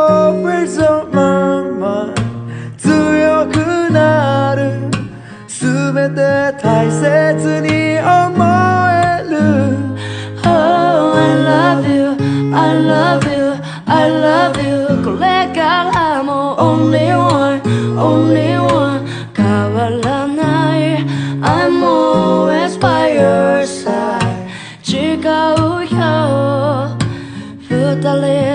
always on my mind 強くなる全て大切に思える Oh, I love you, I love you, I love you これからも only one, only one 変わらない I'm always by your side 違うよ二人